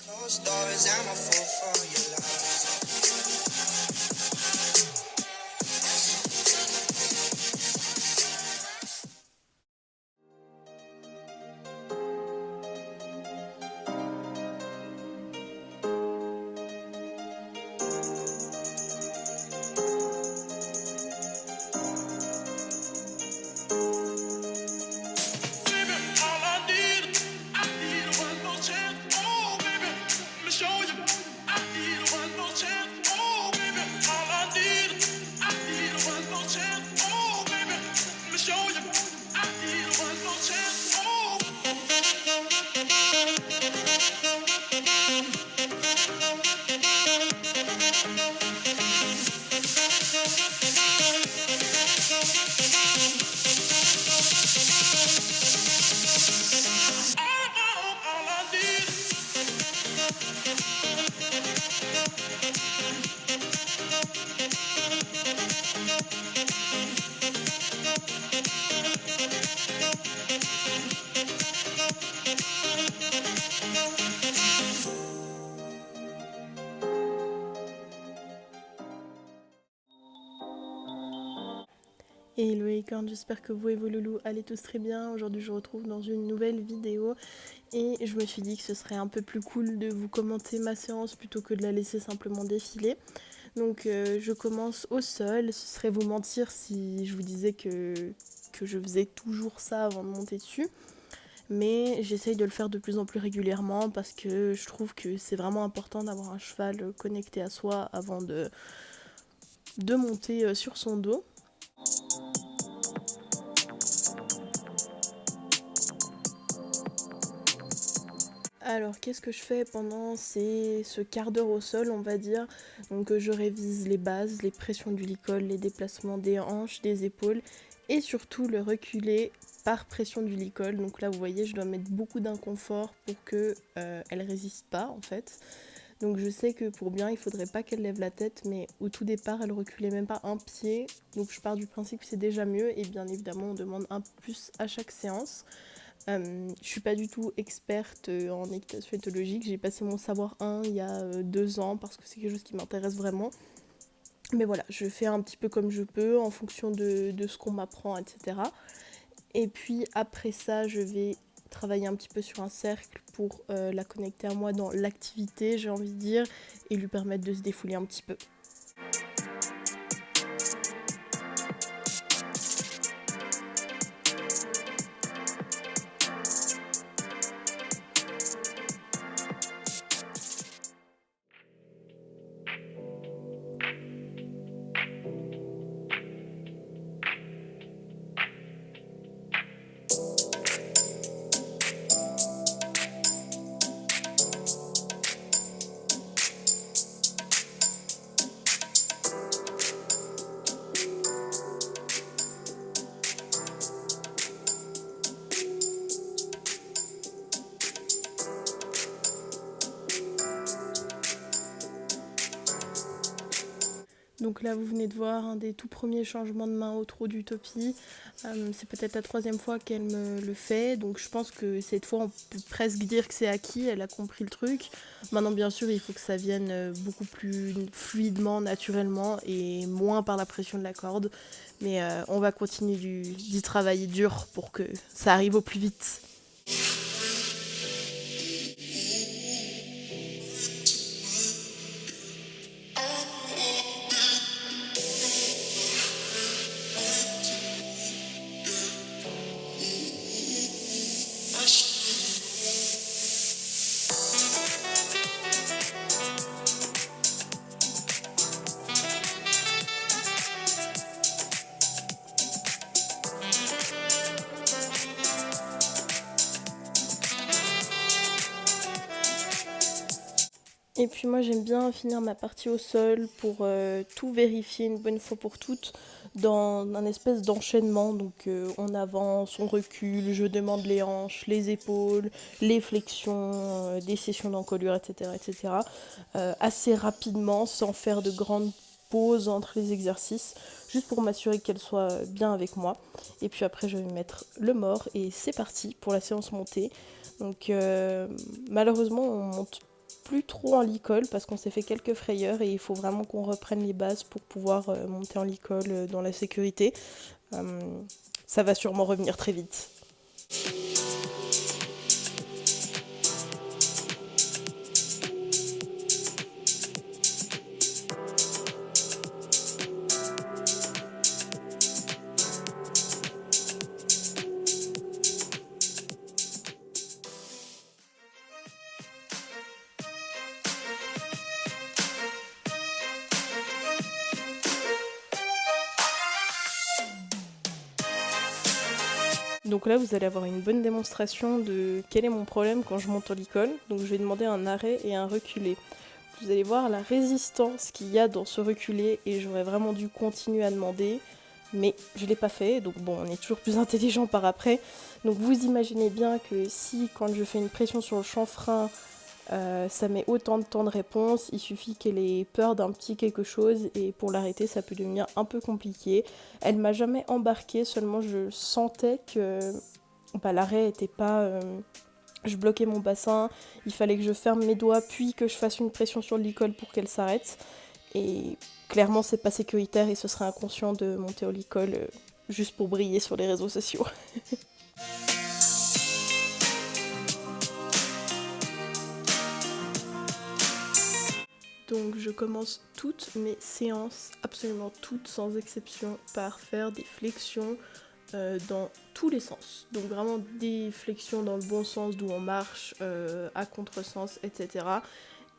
Closed doors, I'm a fool for your love. Et hello Acorn, j'espère que vous et vos loulous allez tous très bien. Aujourd'hui je vous retrouve dans une nouvelle vidéo et je me suis dit que ce serait un peu plus cool de vous commenter ma séance plutôt que de la laisser simplement défiler. Donc je commence au sol, ce serait vous mentir si je vous disais que je faisais toujours ça avant de monter dessus. Mais j'essaye de le faire de plus en plus régulièrement parce que je trouve que c'est vraiment important d'avoir un cheval connecté à soi avant de monter sur son dos. Alors qu'est-ce que je fais pendant ce quart d'heure au sol, on va dire. Donc je révise les bases, les pressions du licol, les déplacements des hanches, des épaules et surtout le reculer par pression du licol. Donc là vous voyez je dois mettre beaucoup d'inconfort pour que elle résiste pas en fait. Donc je sais que pour bien il faudrait pas qu'elle lève la tête, mais au tout départ elle reculait même pas un pied. Donc je pars du principe que c'est déjà mieux et bien évidemment on demande un peu plus à chaque séance. Je suis pas du tout experte en équitation éthologique, j'ai passé mon savoir 1 il y a 2 ans parce que c'est quelque chose qui m'intéresse vraiment. Mais voilà, je fais un petit peu comme je peux en fonction de ce qu'on m'apprend, etc. Et puis après ça, je vais travailler un petit peu sur un cercle pour la connecter à moi dans l'activité, j'ai envie de dire, et lui permettre de se défouler un petit peu. Donc là, vous venez de voir un des tout premiers changements de main au trot d'Utopie. C'est peut-être la 3e fois qu'elle me le fait, donc je pense que cette fois, on peut presque dire que c'est acquis, elle a compris le truc. Maintenant, bien sûr, il faut que ça vienne beaucoup plus fluidement, naturellement, et moins par la pression de la corde. Mais on va continuer d'y travailler dur pour que ça arrive au plus vite. Et puis moi j'aime bien finir ma partie au sol pour tout vérifier une bonne fois pour toutes dans un espèce d'enchaînement. Donc on avance, on recule, je demande les hanches, les épaules, les flexions, des sessions d'encolure, etc. etc. Assez rapidement sans faire de grandes pauses entre les exercices, juste pour m'assurer qu'elle soit bien avec moi. Et puis après je vais mettre le mort et c'est parti pour la séance montée. Donc malheureusement on monte plus trop en licol parce qu'on s'est fait quelques frayeurs et il faut vraiment qu'on reprenne les bases pour pouvoir monter en licol dans la sécurité. Euh, Ça va sûrement revenir très vite. Donc là, vous allez avoir une bonne démonstration de quel est mon problème quand je monte en licol. Donc je vais demander un arrêt et un reculé. Vous allez voir la résistance qu'il y a dans ce reculé et j'aurais vraiment dû continuer à demander. Mais je ne l'ai pas fait, donc bon, on est toujours plus intelligent par après. Donc vous imaginez bien que si, quand je fais une pression sur le chanfrein, ça met autant de temps de réponse, il suffit qu'elle ait peur d'un petit quelque chose et pour l'arrêter ça peut devenir un peu compliqué. Elle m'a jamais embarqué, seulement je sentais que l'arrêt était pas... je bloquais mon bassin, il fallait que je ferme mes doigts puis que je fasse une pression sur le licol pour qu'elle s'arrête. Et clairement c'est pas sécuritaire et ce serait inconscient de monter au licol juste pour briller sur les réseaux sociaux. Donc je commence toutes mes séances, absolument toutes sans exception, par faire des flexions dans tous les sens. Donc vraiment des flexions dans le bon sens d'où on marche, à contresens, etc.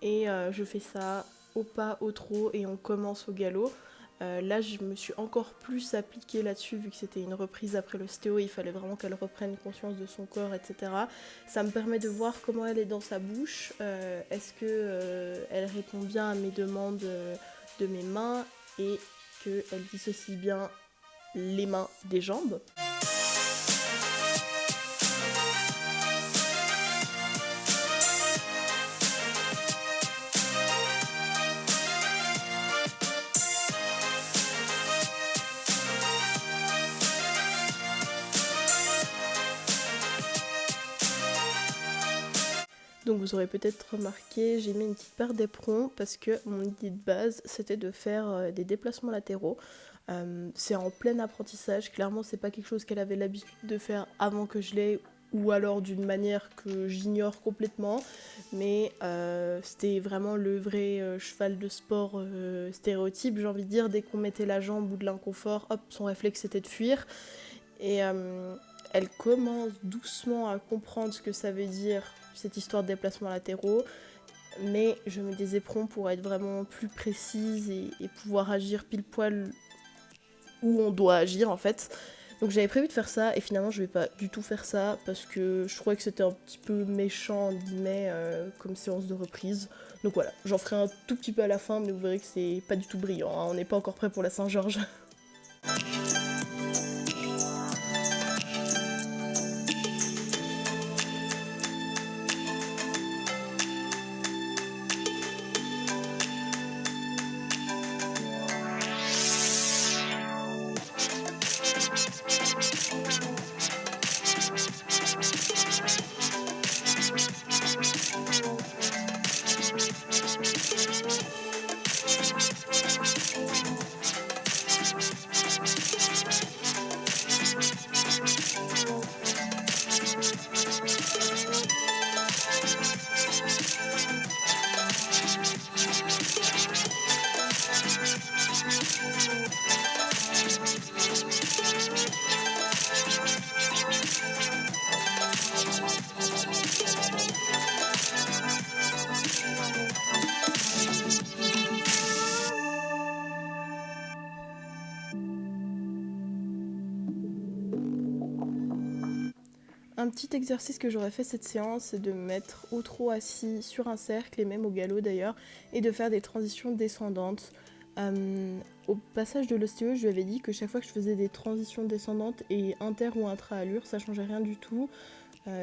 Et je fais ça au pas, au trot et on commence au galop. Là, je me suis encore plus appliquée là-dessus vu que c'était une reprise après l'ostéo, il fallait vraiment qu'elle reprenne conscience de son corps, etc. Ça me permet de voir comment elle est dans sa bouche, est-ce que elle répond bien à mes demandes de mes mains et qu'elle dissocie bien les mains des jambes. Donc vous aurez peut-être remarqué, j'ai mis une petite paire d'éperons parce que mon idée de base c'était de faire des déplacements latéraux. C'est en plein apprentissage, clairement c'est pas quelque chose qu'elle avait l'habitude de faire avant que je l'aie ou alors d'une manière que j'ignore complètement, mais c'était vraiment le vrai cheval de sport stéréotype, j'ai envie de dire, dès qu'on mettait la jambe ou de l'inconfort, hop, son réflexe c'était de fuir. Et elle commence doucement à comprendre ce que ça veut dire, cette histoire de déplacements latéraux, mais je mets des éperons pour être vraiment plus précise et pouvoir agir pile poil où on doit agir en fait. Donc j'avais prévu de faire ça et finalement je vais pas du tout faire ça parce que je trouvais que c'était un petit peu méchant entre guillemets comme séance de reprise. Donc voilà, j'en ferai un tout petit peu à la fin mais vous verrez que c'est pas du tout brillant, hein. On n'est pas encore prêt pour la Saint-Georges. Un petit exercice que j'aurais fait cette séance, c'est de me mettre au trot assis sur un cercle, et même au galop d'ailleurs, et de faire des transitions descendantes. Au passage de l'ostéo, je lui avais dit que chaque fois que je faisais des transitions descendantes et inter ou intra-allure, ça changeait rien du tout.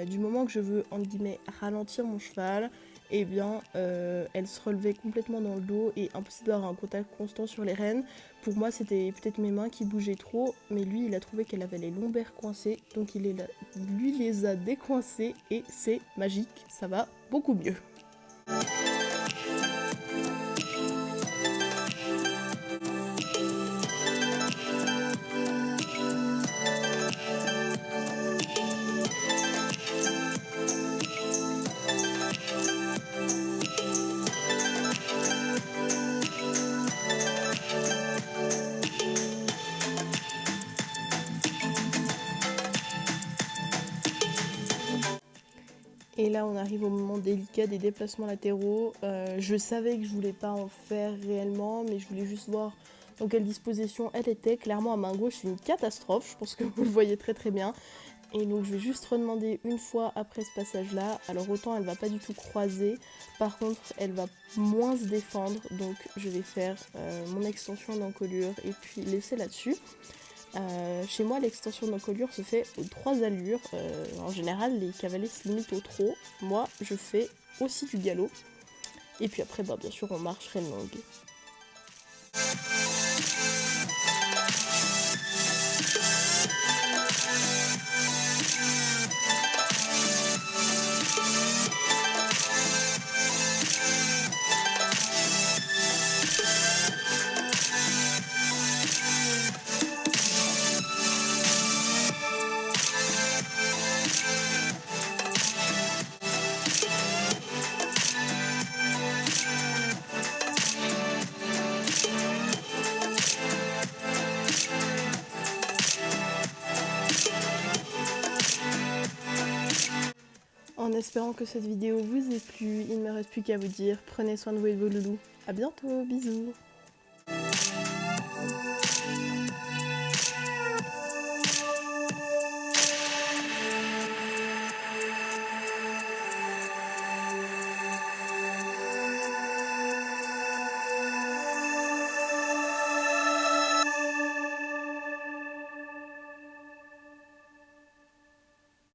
Du moment que je veux, entre guillemets, ralentir mon cheval, eh bien, elle se relevait complètement dans le dos et impossible d'avoir un contact constant sur les rênes. Pour moi, c'était peut-être mes mains qui bougeaient trop, mais lui, il a trouvé qu'elle avait les lombaires coincés, donc lui les a décoincés et c'est magique, ça va beaucoup mieux. arrive au moment délicat des déplacements latéraux. Je savais que je voulais pas en faire réellement, mais je voulais juste voir dans quelle disposition elle était. Clairement, à main gauche, c'est une catastrophe, je pense que vous le voyez très très bien. Et donc je vais juste redemander une fois après ce passage-là. Alors autant elle va pas du tout croiser, par contre elle va moins se défendre, donc je vais faire mon extension d'encolure et puis laisser là-dessus. Chez moi, l'extension d'encolure se fait aux 3 allures. En général, les cavaliers se limitent au trot. Moi, je fais aussi du galop. Et puis après, bien sûr, on marche reine longue. En espérant que cette vidéo vous ait plu, il ne me reste plus qu'à vous dire prenez soin de vous et de vos loulous. A bientôt, bisous.